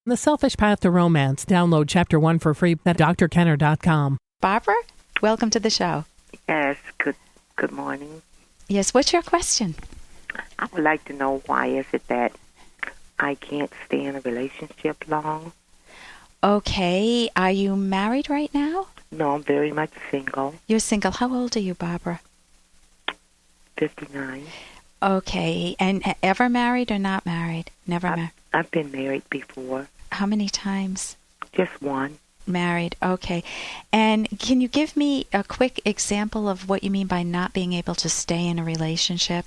The Selfish Path to Romance. Download Chapter 1 for free at drkenner.com. Barbara, welcome to the show. Yes, good morning. Yes, what's your question? I would like to know why is it that I can't stay in a relationship long? Okay, are you married right now? No, I'm very much single. You're single. How old are you, Barbara? 59. Okay, and ever married or not married? Never married. I've been married before. How many times? Just one. Married, okay. And can you give me a quick example of what you mean by not being able to stay in a relationship?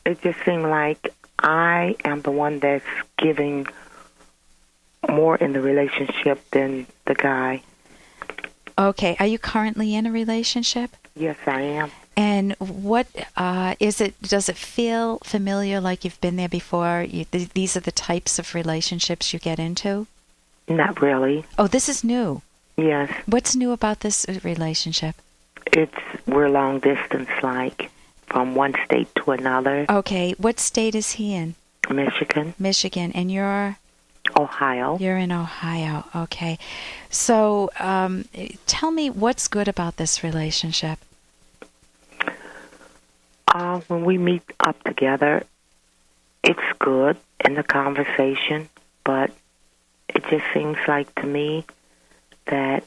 It just seemed like I am the one that's giving more in the relationship than the guy. Okay, are you currently in a relationship? Yes, I am. And what is it? Does it feel familiar, like you've been there before? These are the types of relationships you get into? Not really. Oh, this is new. Yes. What's new about this relationship? We're long distance, like from one state to another. Okay, what state is he in? Michigan. Michigan, and you're? Ohio. You're in Ohio, okay. So tell me what's good about this relationship. When we meet up together, it's good in the conversation, but it just seems like to me that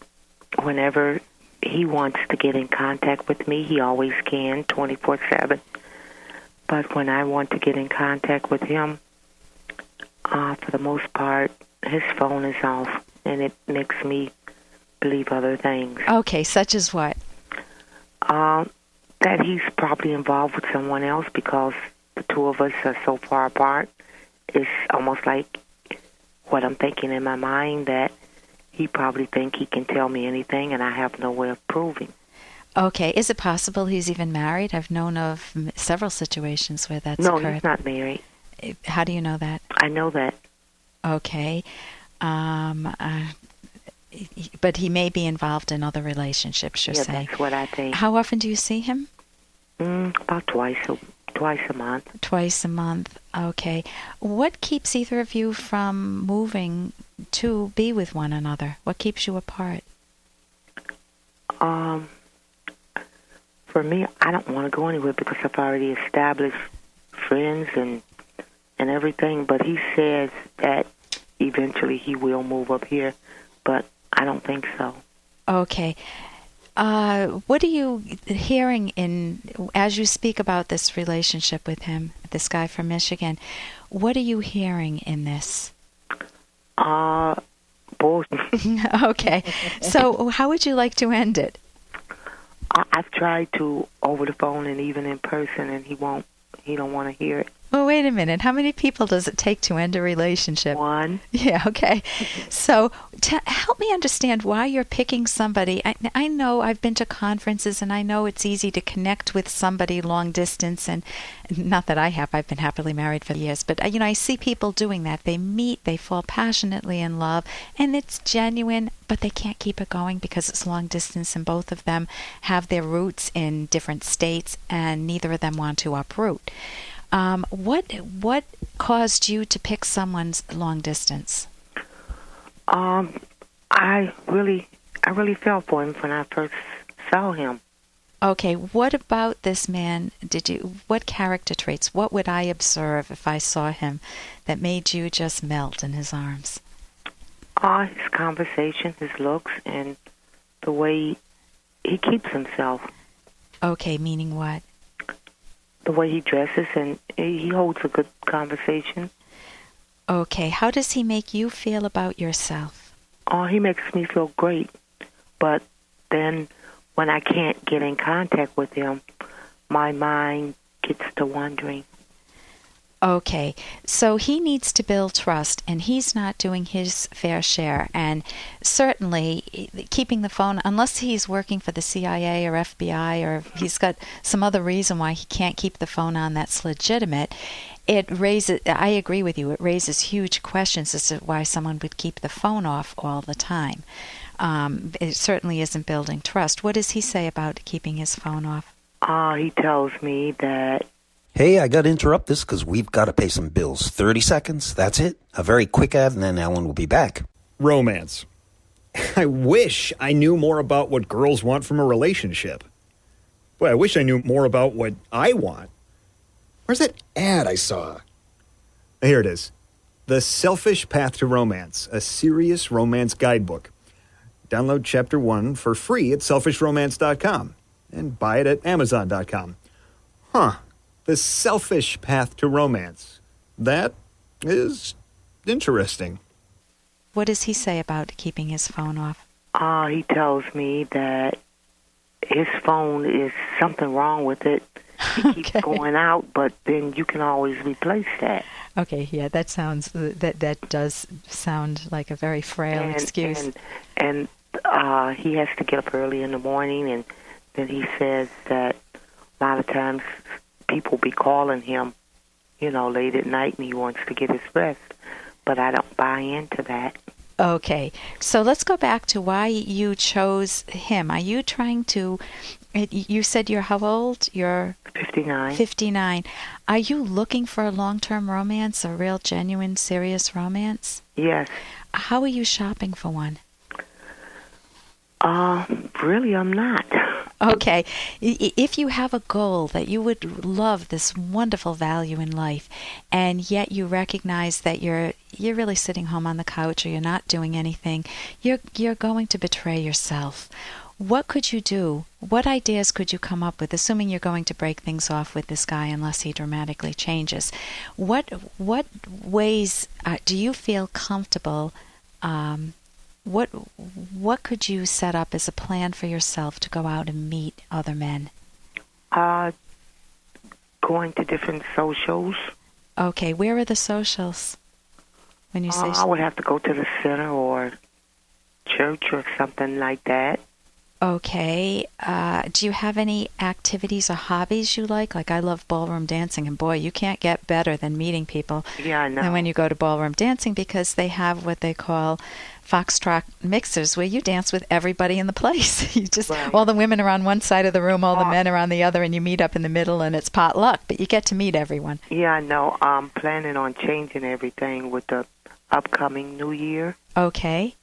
whenever he wants to get in contact with me, he always can, 24/7. But when I want to get in contact with him, for the most part, his phone is off, and it makes me believe other things. Okay, such as what? That he's probably involved with someone else because the two of us are so far apart. It's almost like what I'm thinking in my mind, that he probably think he can tell me anything and I have no way of proving. Okay, is it possible he's even married? I've known of several situations where that's occurred. No, he's not married. How do you know that? I know that. Okay. But he may be involved in other relationships, you're saying. That's what I think. How often do you see him? About twice a month. Twice a month. Okay. What keeps either of you from moving to be with one another? What keeps you apart? For me, I don't want to go anywhere because I've already established friends and everything. But he says that eventually he will move up here, but I don't think so. Okay. What are you hearing as you speak about this relationship with him, this guy from Michigan? What are you hearing in this? Both. Okay. So how would you like to end it? I've tried to over the phone and even in person, and he don't want to hear it. Well, wait a minute. How many people does it take to end a relationship? One. Yeah, okay. So help me understand why you're picking somebody. I know I've been to conferences, and I know it's easy to connect with somebody long distance, and not that I have. I've been happily married for years. But, I see people doing that. They meet, they fall passionately in love, and it's genuine, but they can't keep it going because it's long distance, and both of them have their roots in different states, and neither of them want to uproot. What caused you to pick someone's long distance? I really fell for him when I first saw him. Okay, what about this man what character traits, what would I observe if I saw him that made you just melt in his arms? His conversation, his looks, and the way he keeps himself. Okay, meaning what? The way he dresses, and he holds a good conversation. Okay, how does he make you feel about yourself? He makes me feel great, but then when I can't get in contact with him, my mind gets to wandering. Okay, so he needs to build trust, and he's not doing his fair share. And certainly keeping the phone, unless he's working for the CIA or FBI, or he's got some other reason why he can't keep the phone on that's legitimate, I agree with you, it raises huge questions as to why someone would keep the phone off all the time. It certainly isn't building trust. What does he say about keeping his phone off? He tells me that Hey, I got to interrupt this because we've got to pay some bills. 30 seconds, that's it. A very quick ad, and then Ellen will be back. Romance. I wish I knew more about what girls want from a relationship. Boy, I wish I knew more about what I want. Where's that ad I saw? Here it is. The Selfish Path to Romance, a serious romance guidebook. Download Chapter 1 for free at selfishromance.com and buy it at amazon.com. Huh. The Selfish Path to Romance. That is interesting. What does he say about keeping his phone off? He tells me that his phone is something wrong with it. He keeps going out, but then you can always replace that. Okay, yeah, that does sound like a very frail excuse. And he has to get up early in the morning, and then he says that a lot of times people be calling him, late at night, and he wants to get his rest. But I don't buy into that. Okay, so let's go back to why you chose him. Are you trying to, you said you're how old? You're 59. 59. Are you looking for a long-term romance, a real, genuine, serious romance? Yes. How are you shopping for one? Really, I'm not. Okay. If you have a goal that you would love this wonderful value in life, and yet you recognize that you're really sitting home on the couch or you're not doing anything, you're going to betray yourself. What could you do? What ideas could you come up with, assuming you're going to break things off with this guy unless he dramatically changes? What ways do you feel comfortable? What could you set up as a plan for yourself to go out and meet other men? Going to different socials. Okay, where are the socials? When you say I would have to go to the center or church or something like that. Okay. Do you have any activities or hobbies you like? Like, I love ballroom dancing, and boy, you can't get better than meeting people. Yeah, I know. And when you go to ballroom dancing, because they have what they call foxtrot mixers, where you dance with everybody in the place. You just Right. All the women are on one side of the room, all the men are on the other, and you meet up in the middle, and it's potluck. But you get to meet everyone. Yeah, I know. I'm planning on changing everything with the upcoming New Year. Okay.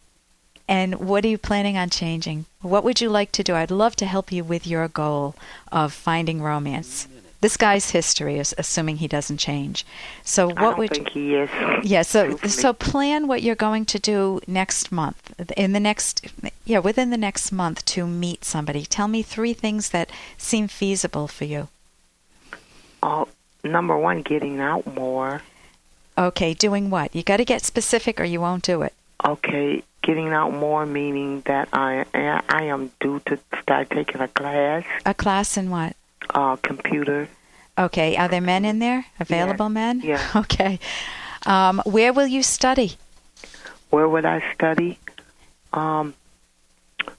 And what are you planning on changing? What would you like to do? I'd love to help you with your goal of finding romance. This guy's history is assuming he doesn't change. So what I don't think he is. Yeah, so plan what you're going to do next month. Within the next month to meet somebody. Tell me 3 things that seem feasible for you. Number 1, getting out more. Okay, doing what? You got to get specific or you won't do it. Okay, getting out more meaning that I am due to start taking a class. A class in what? Computer. Okay, are there men in there? Available men? Yeah. Okay. Where will you study? Where would I study?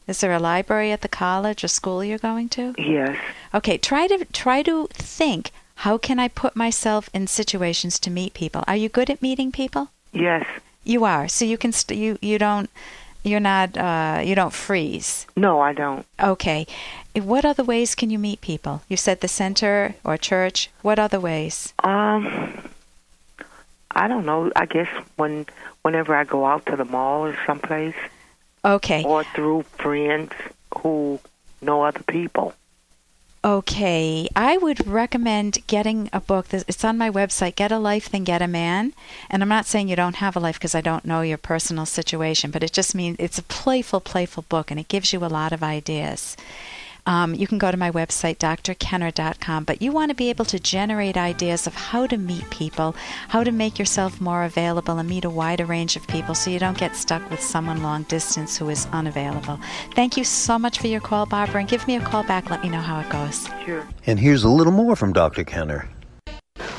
Is there a library at the college or school you're going to? Yes. Okay, try to think, how can I put myself in situations to meet people? Are you good at meeting people? Yes. You are. So you can you don't freeze. No, I don't. Okay. What other ways can you meet people? You said the center or church. What other ways? I don't know. I guess whenever I go out to the mall or someplace. Okay. Or through friends who know other people. Okay. I would recommend getting a book. It's on my website, Get a Life, Then Get a Man. And I'm not saying you don't have a life because I don't know your personal situation, but it just means it's a playful book, and it gives you a lot of ideas. You can go to my website, drkenner.com, but you want to be able to generate ideas of how to meet people, how to make yourself more available and meet a wider range of people so you don't get stuck with someone long distance who is unavailable. Thank you so much for your call, Barbara, and give me a call back. Let me know how it goes. Sure. And here's a little more from Dr. Kenner.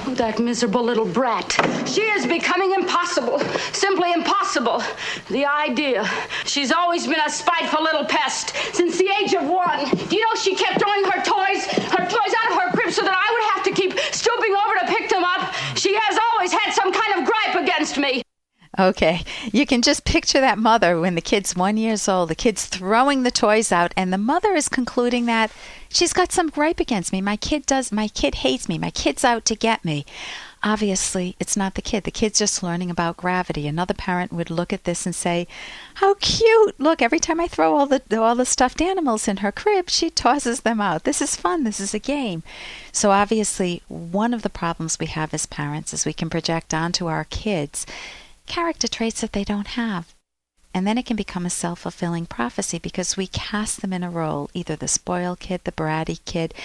Oh, that miserable little brat. She is becoming impossible. Simply impossible. The idea. She's always been a spiteful little pest since the age of 1. Do you know she kept throwing her toys out of her crib so that I would have to keep stooping over to pick them up? She has always had some kind of gripe against me. Okay, you can just picture that mother when the kid's 1 year old, the kid's throwing the toys out, and the mother is concluding that she's got some gripe against me. My kid hates me. My kid's out to get me. Obviously, it's not the kid. The kid's just learning about gravity. Another parent would look at this and say, how cute. Look, every time I throw all the stuffed animals in her crib, she tosses them out. This is fun. This is a game. So obviously, one of the problems we have as parents is we can project onto our kids character traits that they don't have. And then it can become a self-fulfilling prophecy because we cast them in a role, either the spoiled kid, the bratty kid,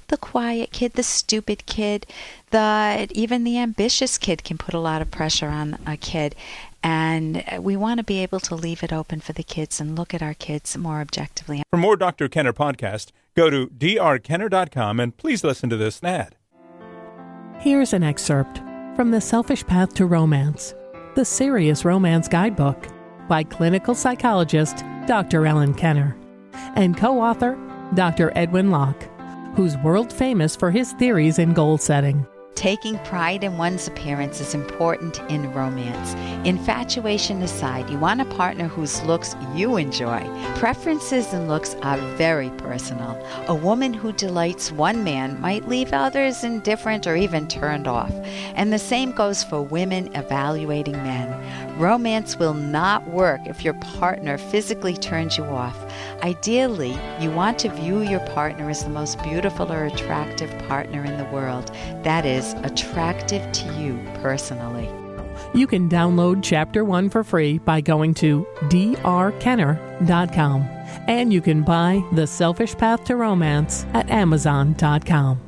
the quiet kid, the stupid kid, even the ambitious kid can put a lot of pressure on a kid. And we want to be able to leave it open for the kids and look at our kids more objectively. For more Dr. Kenner podcast, go to drkenner.com and please listen to this ad. Here's an excerpt from The Selfish Path to Romance, the Serious Romance Guidebook by clinical psychologist Dr. Ellen Kenner and co-author Dr. Edwin Locke, who's world famous for his theories in goal setting. Taking pride in one's appearance is important in romance. Infatuation aside, you want a partner whose looks you enjoy. Preferences and looks are very personal. A woman who delights one man might leave others indifferent or even turned off. And the same goes for women evaluating men. Romance will not work if your partner physically turns you off. Ideally, you want to view your partner as the most beautiful or attractive partner in the world. That is, attractive to you personally. You can download Chapter 1 for free by going to drkenner.com. And you can buy The Selfish Path to Romance at amazon.com.